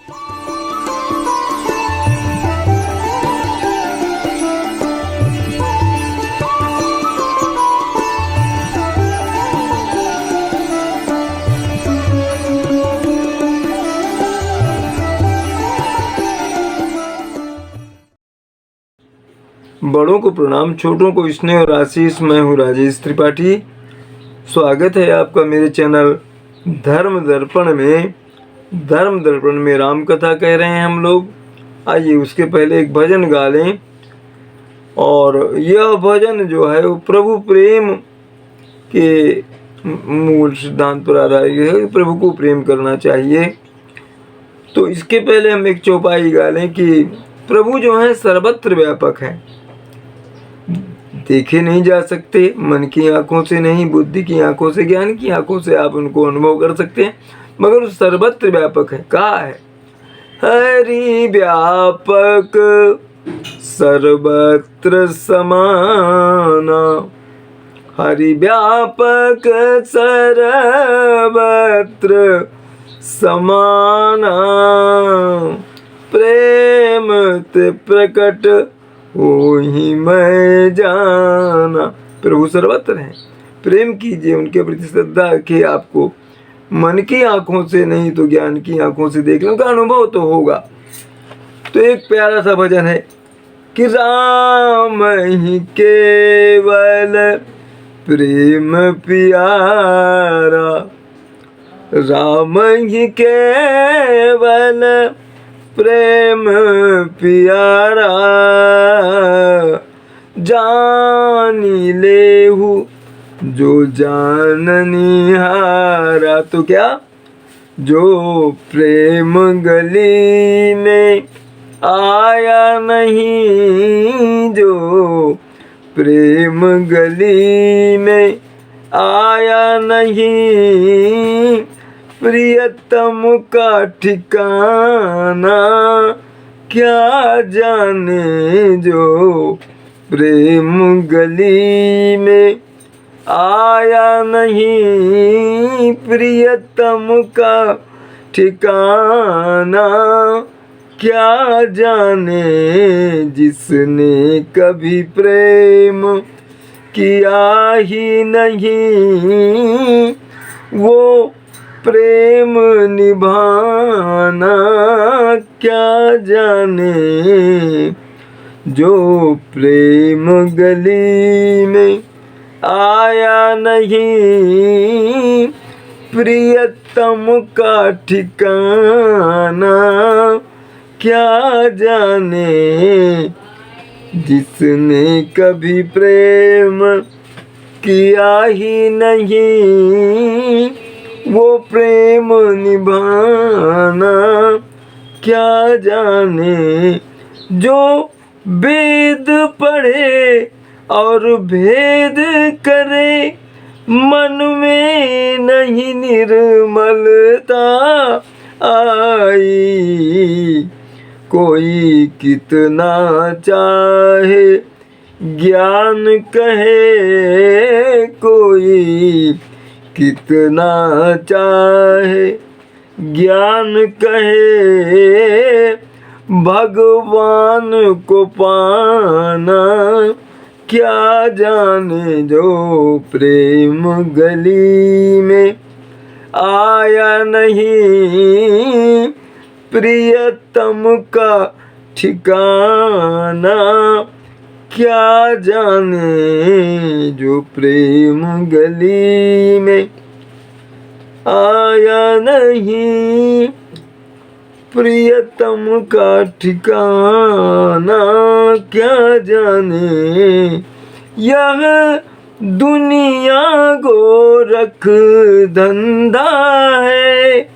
बड़ों को प्रणाम, छोटों को स्नेह और आशीष। मैं हूँ राजेश त्रिपाठी। स्वागत है आपका मेरे चैनल धर्म दर्पण में। धर्म दर्पण में राम कथा कह रहे हैं हम लोग। आइए उसके पहले एक भजन गा लें। और यह भजन जो है वो प्रभु प्रेम के मूल सिद्धांत पर आधारित है। प्रभु को प्रेम करना चाहिए। तो इसके पहले हम एक चौपाई गा लें कि प्रभु जो है सर्वत्र व्यापक है, देखे नहीं जा सकते, मन की आंखों से नहीं, बुद्धि की आंखों से, ज्ञान की आंखों से आप उनको अनुभव कर सकते हैं, मगर वो सर्वत्र व्यापक है। कहा है? हरि व्यापक सर्वत्र समाना, हरि व्यापक सर्वत्र समाना, प्रेम ते प्रकट वही मैं जाना। प्रभु सर्वत्र हैं। प्रेम कीजिए, उनके प्रति श्रद्धा रखिए। आपको मन की आंखों से नहीं तो ज्ञान की आंखों से देखने का अनुभव तो होगा। तो एक प्यारा सा भजन है कि राम ही केवल प्रेम प्यारा, राम ही केवल प्रेम प्यारा, जानी लेहु जो जाननिहारा। तो क्या? जो प्रेम गली में आया नहीं, जो प्रेम गली में आया नहीं, प्रियतम का ठिकाना क्या जाने। जो प्रेम गली में आया नहीं, प्रियतम का ठिकाना क्या जाने। जिसने कभी प्रेम किया ही नहीं, वो प्रेम निभाना क्या जाने। जो प्रेम गली में आया नहीं, प्रियतम का ठिकाना क्या जाने। जिसने कभी प्रेम किया ही नहीं, वो प्रेम निभाना क्या जाने। जो वेद पढ़े और भेद करे, मन में नहीं निर्मलता आई। कोई कितना चाहे ज्ञान कहे, कोई कितना चाहे ज्ञान कहे, भगवान को पाना क्या जाने। जो प्रेम गली में आया नहीं, प्रियतम का ठिकाना क्या जाने। जो प्रेम गली में आया नहीं, प्रियतम का ठिकाना क्या जाने। यह दुनिया गोरख धंधा है,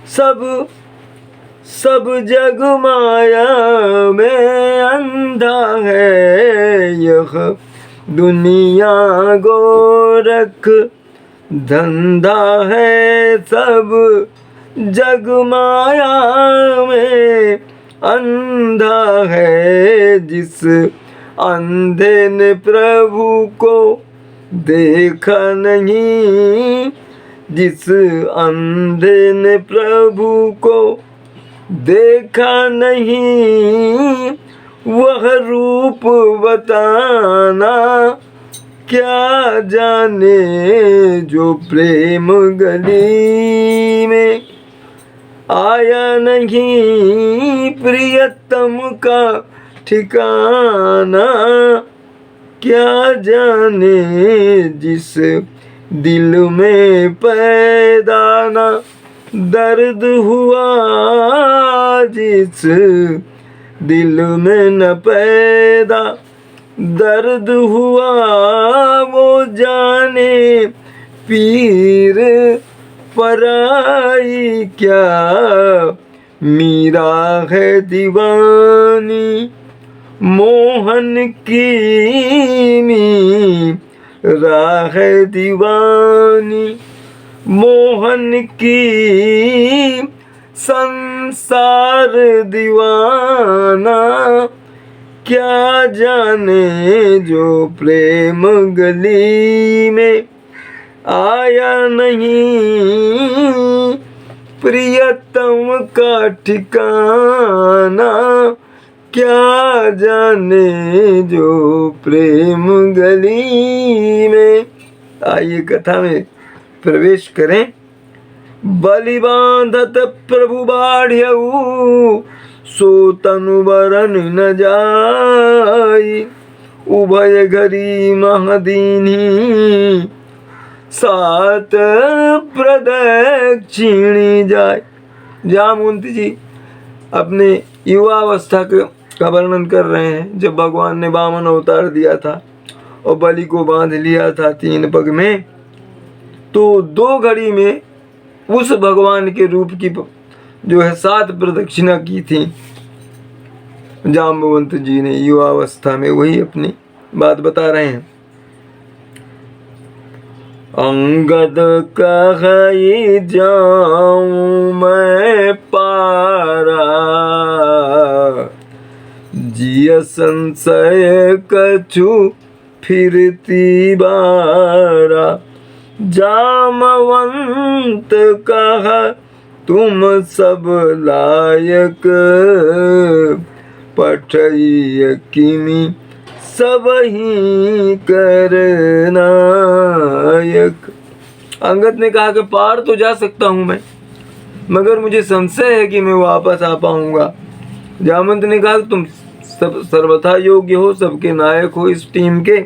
सब जग माया में अंधा है। यह दुनिया गोरख धंधा है, सब जग माया में अंधा है। जिस अंधे ने प्रभु को देखा नहीं, जिस अंधे ने प्रभु को देखा नहीं वह रूप बताना, क्या जाने जो प्रेम गली में। आया नहीं प्रियतम का ठिकाना, क्या जाने जिस दिल में पैदा ना दर्द हुआ, जिस दिल में न पैदा दर्द हुआ, वो जाने पीर पराई क्या। मीरा है दीवानी मोहन की, मीरा है दीवानी मोहन की, संसार दीवाना, क्या जाने जो प्रेम गली में। आया नहीं प्रियतम का ठिकाना, क्या जाने जो प्रेम गली में। आइए कथा में प्रवेश करें। बलि बांधत प्रभु बाढ़ऊ, सो तनु बरन न जाई। उभय घरी महदीनी, सात प्रदक्षिणी जाय। जामवंत जी अपने युवावस्था का वर्णन कर रहे हैं, जब भगवान ने वामन अवतार दिया था और बलि को बांध लिया था 3 पग में, तो 2 घड़ी में उस भगवान के रूप की जो है 7 प्रदक्षिणा की थी जाम्बवंत जी ने युवावस्था में। वही अपनी बात बता रहे हैं। अंगद कहि जाऊं मैं पारा, जिय संशय कछु फिरती बारा। जामवंत कहा तुम सब लायक, पठई किमी सब ही करनायक। अंगद ने कहा कि पार तो जा सकता हूं मैं, मगर मुझे संशय है कि मैं वापस आ पाऊंगा। जामवंत ने कहा तुम सब सर्वथा योग्य हो, सबके नायक हो इस टीम के,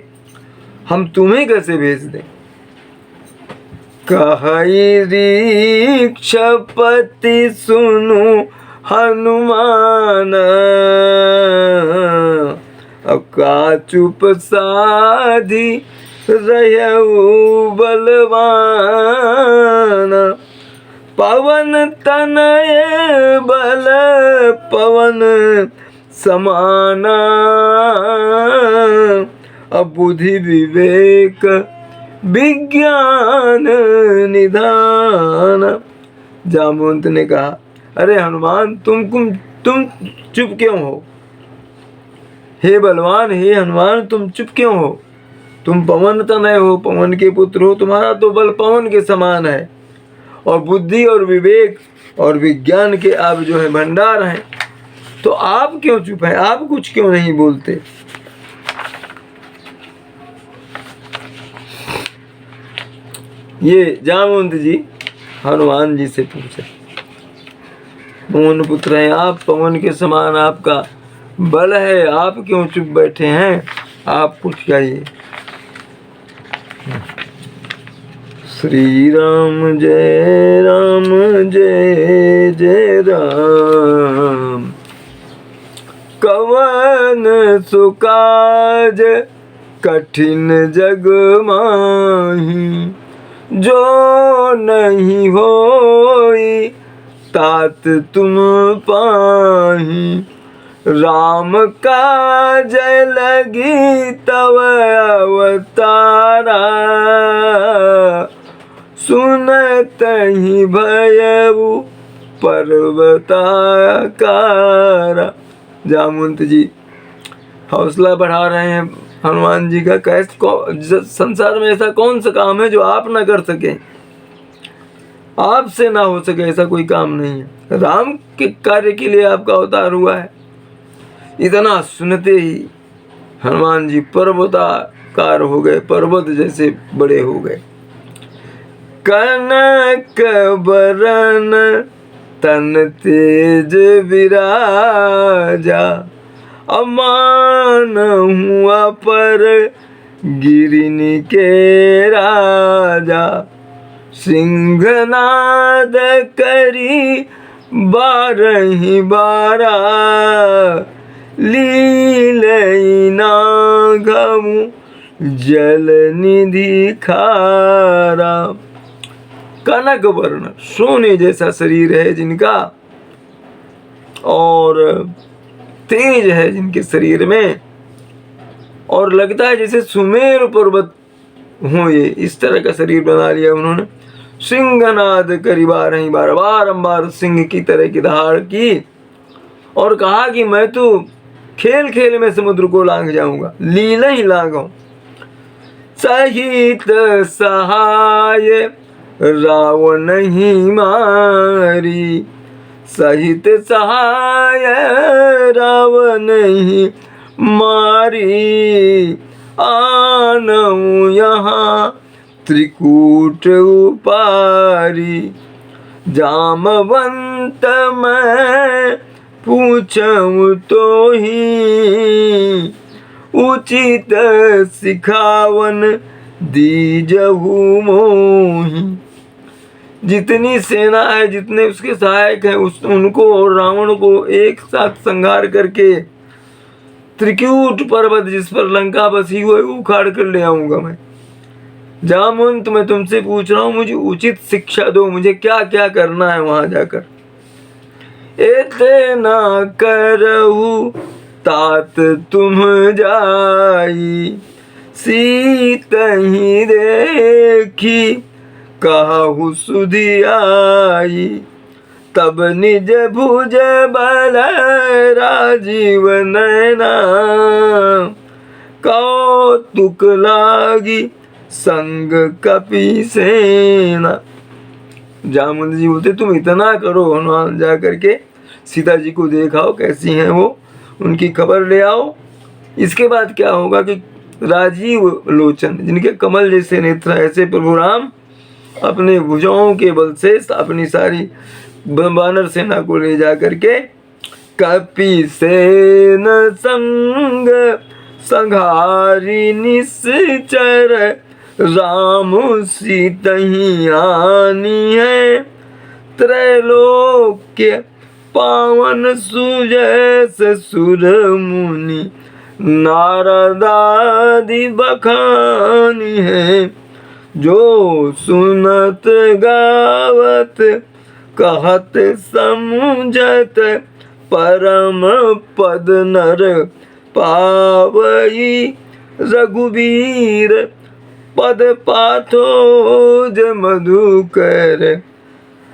हम तुम्हें कैसे भेज दें। कहि रीक्षपति सुनु हनुमान, का चुप साधी रहु बलवान। पवन तनय बल पवन समाना, बुद्धि विवेक विज्ञान निधान। जामवंत ने कहा अरे हनुमान तुम चुप क्यों हो। हे बलवान, हे हनुमान तुम चुप क्यों हो। तुम पवन तनय हो, पवन के पुत्र हो, तुम्हारा तो बल पवन के समान है, और बुद्धि और विवेक और विज्ञान के आप जो है भंडार हैं, तो आप क्यों चुप हैं, आप कुछ क्यों नहीं बोलते। ये जामवंत जी हनुमान जी से पूछे, पवन पुत्र हैं आप, पवन के समान आपका बल है, आप क्यों चुप बैठे हैं, आप कुछ कहिए। श्री राम जय जय राम, कवन सुकाज कठिन जग माही। जो नहीं होई तात तुम पाही। राम का जय लगी तव अवतारा। सुनत ही भयउ पर्वताकारा। जामवंत जी हौसला बढ़ा रहे हैं हनुमान जी का। कैसे संसार में ऐसा कौन सा काम है जो आप ना कर सकें। आपसे ना हो सके ऐसा कोई काम नहीं है। राम के कार्य के लिए आपका अवतार हुआ है। इतना सुनते ही हनुमान जी पर्वताकार हो गए, पर्वत जैसे बड़े हो गए। कनक बरन तन तेज विराजा, अमान हुआ पर गिरिनी के राजा। सिंहनाद करी बारही बारा, लीलई नागमु जल निधि खारा। कनक वर्ण सोने जैसा शरीर है जिनका, और तेज है जिनके शरीर में, और लगता है जैसे सुमेर पर्वत हो। ये इस तरह का शरीर बना लिया उन्होंने। सिंहनाद करी बारही बार, बारंबार सिंह की तरह की दहाड़ की और कहा कि मैं तो खेल खेल में समुद्र को लांघ जाऊंगा, लीला ही लांघो। सहित सहाय रावण ही मारी, सहित सहाय रावण ही मारी। आनऊ यहाँ त्रिकूट उपारी, जामवंत मैं पूछूं तो ही, उचित सिखावन दीजहु मोही। जितनी सेना है, जितने उसके सहायक हैं, उनको और रावण को एक साथ संहार करके त्रिकूट पर्वत जिस पर लंका बसी हुई उखाड़ कर ले आऊंगा मैं। जामवंत मैं तुमसे पूछ रहा हूं, मुझे उचित शिक्षा दो, मुझे क्या क्या करना है वहां जाकर। एते ना करहु तात तुम जाई, सीत ही देखी कहु सुधि आई। तब निज भुज बल राजीव नैना, कौतुक लागी संग कपि सेना। जामुन जी बोलते तुम इतना करो, हनुमान जा करके सीता जी को देखाओ कैसी हैं वो, उनकी खबर ले आओ। इसके बाद क्या होगा कि राजीव लोचन, जिनके कमल जैसे नेत्र, ऐसे प्रभु राम अपने भुजाओं के बल से अपनी सारी वानर सेना को ले जा करके कपि सेन संग संघारी निश्चर, राम सीतहि आनी है। त्रैलोक्य पावन सुजस सुर मुनि, नारदादि बखानी है। जो सुनत गावत कहत समझत, परम पद नर पावई। रघुवीर पद पाथोज मधुकर,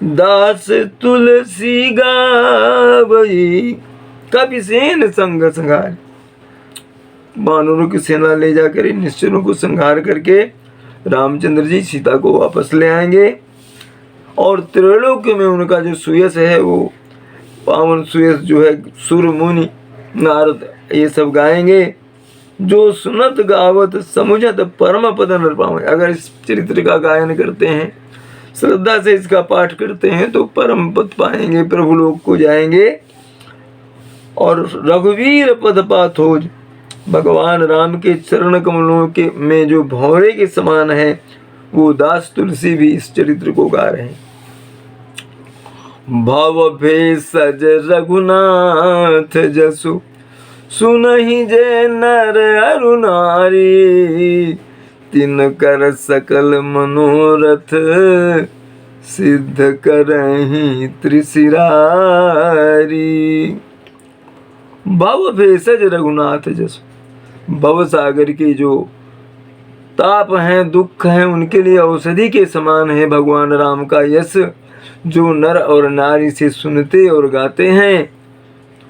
दास तुलसी गावई। कपि सेन संग संहार, वानरों की सेना ले जाकर इन निश्चरों को संहार करके रामचंद्र जी सीता को वापस ले आएंगे। और त्रैलोक्य में उनका जो सुयश है, वो पावन सुयश जो है, सुर मुनि नारद ये सब गाएंगे। जो सुनत गावत समुझत परम पद नर पावे। अगर इस चरित्र का गायन करते हैं, श्रद्धा से इसका पाठ करते हैं, तो परम पद पाएंगे, प्रभु लोक को जाएंगे। और रघुवीर पद पाथोज, भगवान राम के चरण कमलों के में जो भौरे के समान है, वो दास तुलसी भी इस चरित्र को गा रहे हैं। भव भेषज रघुनाथ जसु, सुनहि जे नर अरु नारी। तिनकर सकल मनोरथ, सिद्ध करहि त्रिशिरारी। भव भेषज रघुनाथ जसु, भव सागर के जो ताप हैं, दुख हैं, उनके लिए औषधि के समान है भगवान राम का यश, जो नर और नारी से सुनते और गाते हैं।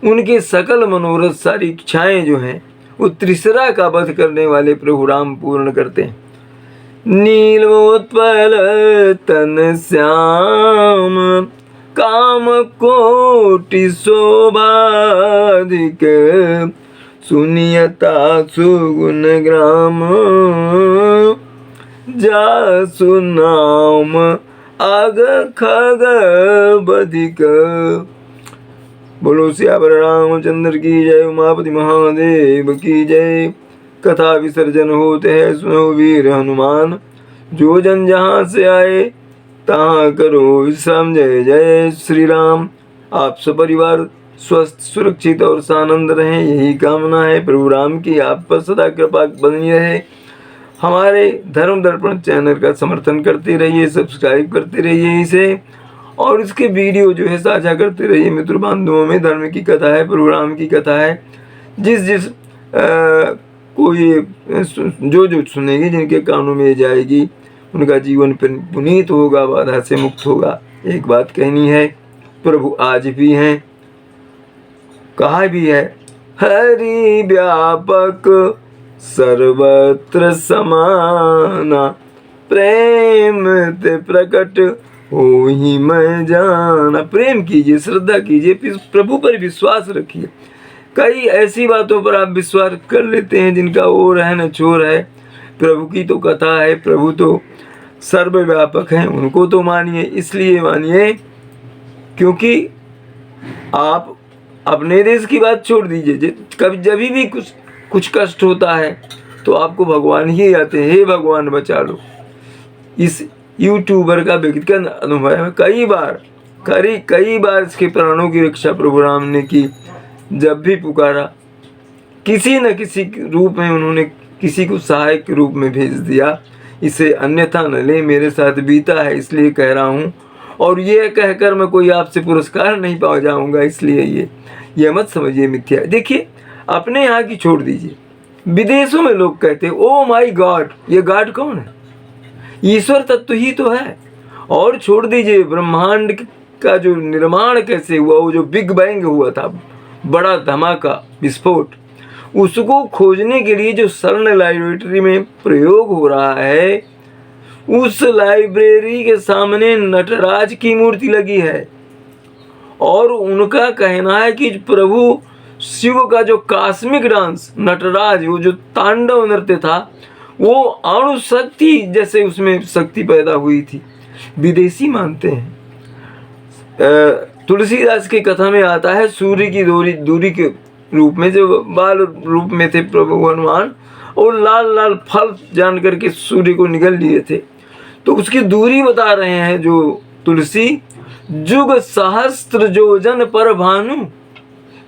उनके सकल मनोरथ, सारी इच्छाएं जो हैं, वो त्रिशरा का वध करने वाले प्रभु राम पूर्ण करते हैं। नीलोत्पल तन श्याम, काम कोटि शोभाधिक, सुनियता सुगुण ग्राम, जासु नाम आग खग बधिक। बोलो सियावर रामचंद्र की जय, उमापति महादेव की जय। कथा विसर्जन होते हैं सुनो वीर हनुमान, जो जन जहाँ से आए तहाँ करो विश्राम। जय जय श्री राम। आप सपरिवार स्वस्थ सुरक्षित और सानंद रहें, यही कामना है। प्रभु राम की आप पर सदा कृपा बनी रहे। हमारे धर्म दर्पण चैनल का समर्थन करते रहिए, सब्सक्राइब करते रहिए इसे, और इसके वीडियो जो है साझा करते रहिए मित्र बांधवों में। धर्म की कथा है, प्रभु राम की कथा है। जिस कोई जो सुनेगी, जिनके कानों में जाएगी, उनका जीवन पुनीत होगा, बाधा से मुक्त होगा। एक बात कहनी है, प्रभु आज भी हैं, कहा भी है, हरि व्यापक सर्वत्र समाना, प्रेम ते प्रकट होहि मैं जाना। प्रेम कीजिए, श्रद्धा कीजिए, प्रभु पर विश्वास रखिए। कई ऐसी बातों पर आप विश्वास कर लेते हैं जिनका वो रहन छोर है। प्रभु की तो कथा है, प्रभु तो सर्वव्यापक हैं, उनको तो मानिए। इसलिए मानिए क्योंकि आप अपने देश की बात छोड़ दीजिए, कभी जब भी कुछ कष्ट होता है तो आपको भगवान ही आते हैं, हे भगवान बचा लो। इस यूट्यूबर का व्यक्तिगत अनुभव है, कई बार इसके प्राणों की रक्षा प्रभु राम ने की। जब भी पुकारा, किसी न किसी रूप में उन्होंने किसी को सहायक के रूप में भेज दिया। इसे अन्यथा न ले, मेरे साथ बीता है इसलिए कह रहा हूँ। और ये कहकर मैं कोई आपसे पुरस्कार नहीं पा जाऊँगा, इसलिए ये मत समझिए मिथ्या। देखिए, अपने यहाँ की छोड़ दीजिए, विदेशों में लोग कहते हैं ओ माई गॉड। ये गॉड कौन है? ईश्वर तत्व ही तो है। और छोड़ दीजिए ब्रह्मांड का जो निर्माण कैसे हुआ, वो जो बिग बैंग हुआ था, बड़ा धमाका विस्फोट, उसको खोजने के लिए जो सर्न लाइब्रेरी में प्रयोग हो रहा है, उस लाइब्रेरी के सामने नटराज की मूर्ति लगी है। और उनका कहना है कि प्रभु शिव का जो कॉस्मिक डांस नटराज, वो जो तांडव नृत्य था, वो अणु शक्ति जैसे उसमें शक्ति पैदा हुई थी। विदेशी मानते हैं। तुलसीदास की कथा में आता है, सूर्य की दूरी के रूप में, जो बाल रूप में थे प्रभु हनुमान, और लाल लाल फल जान करके सूर्य को निगल लिए थे। तो उसकी दूरी बता रहे हैं जो तुलसी, जुग सहस्त्र जोजन पर भानु,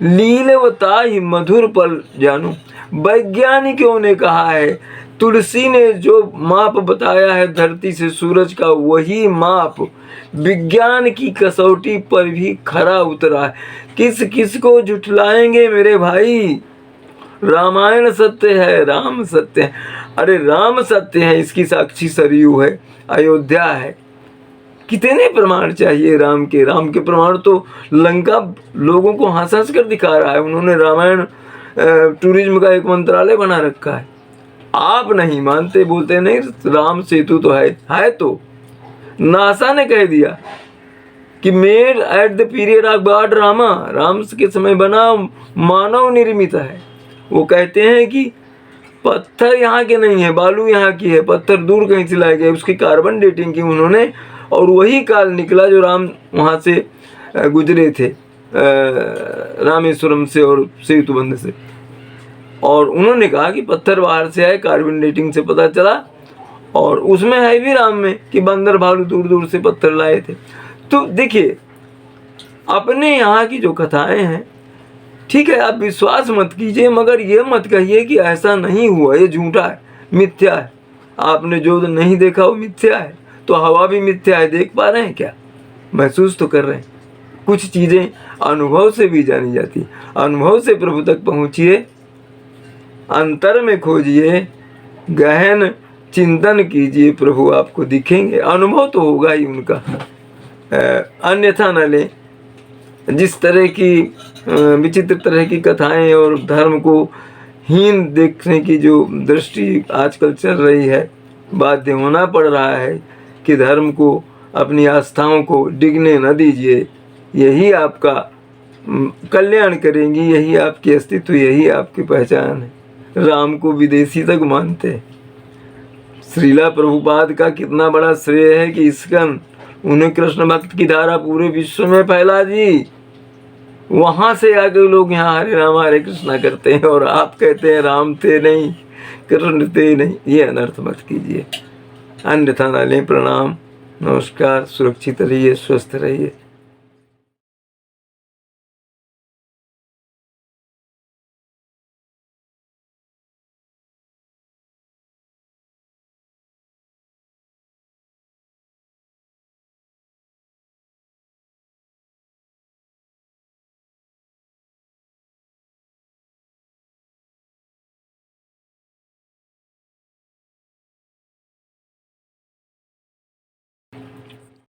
लीलवताहि मधुर पल जानू। वैज्ञानिकों ने कहा है, तुलसी ने जो माप बताया है धरती से सूरज का, वही माप विज्ञान की कसौटी पर भी खरा उतरा है। किस किस को झुठलाएंगे मेरे भाई? रामायण सत्य है, राम सत्य है। अरे राम सत्य है, इसकी साक्षी सरयू है, अयोध्या है। कितने प्रमाण चाहिए राम के? राम के प्रमाण तो लंका लोगों को हंस हंस कर दिखा रहा है। उन्होंने रामायण टूरिज्म का एक मंत्रालय बना रखा है। आप नहीं मानते, बोलते नहीं राम सेतु तो है तो नासा ने कह दिया कि made at the period of God Rama, Ram के समय बना, मानव निर्मित है। वो कहते हैं कि पत्थर यहाँ के नहीं है, बालू यहाँ की है, पत्थर दूर कहीं से लाए गए। उसकी कार्बन डेटिंग की उन्होंने, और वही काल निकला जो राम वहाँ से गुजरे थे, रामेश्वरम से और सेतुबंध से। और उन्होंने कहा कि पत्थर बाहर से आए, कार्बन डेटिंग से पता चला, और उसमें है भी राम में कि बंदर भालू दूर दूर से पत्थर लाए थे। तो देखिए, अपने यहाँ की जो कथाएं हैं, ठीक है, आप विश्वास मत कीजिए, मगर ये मत कहिए कि ऐसा नहीं हुआ, ये झूठा है, मिथ्या है। आपने जो नहीं देखा वो मिथ्या है, तो हवा भी मिथ्या है। देख पा रहे हैं क्या? महसूस तो कर रहे हैं। कुछ चीज़ें अनुभव से भी जानी जाती। अनुभव से प्रभु तक पहुँचिए, अंतर में खोजिए, गहन चिंतन कीजिए, प्रभु आपको दिखेंगे। अनुभव तो होगा ही उनका, अन्यथा न ले। जिस तरह की विचित्र तरह की कथाएं और धर्म को हीन देखने की जो दृष्टि आजकल चल रही है, बाध्य होना पड़ रहा है कि धर्म को, अपनी आस्थाओं को डिगने न दीजिए। यही आपका कल्याण करेंगी, यही आपकी अस्तित्व, यही आपकी पहचान है। राम को विदेशी तक मानते हैं। श्रीला प्रभुपाद का कितना बड़ा श्रेय है कि इस्कन, उन्हें कृष्ण भक्त की धारा पूरे विश्व में फैला दी। वहां से आके लोग यहाँ हरे राम हरे कृष्णा करते हैं और आप कहते हैं राम थे नहीं, कृष्ण थे नहीं। ये अनर्थ मत कीजिए। अन्यथा न लें। प्रणाम, नमस्कार। सुरक्षित रहिए, स्वस्थ रहिए।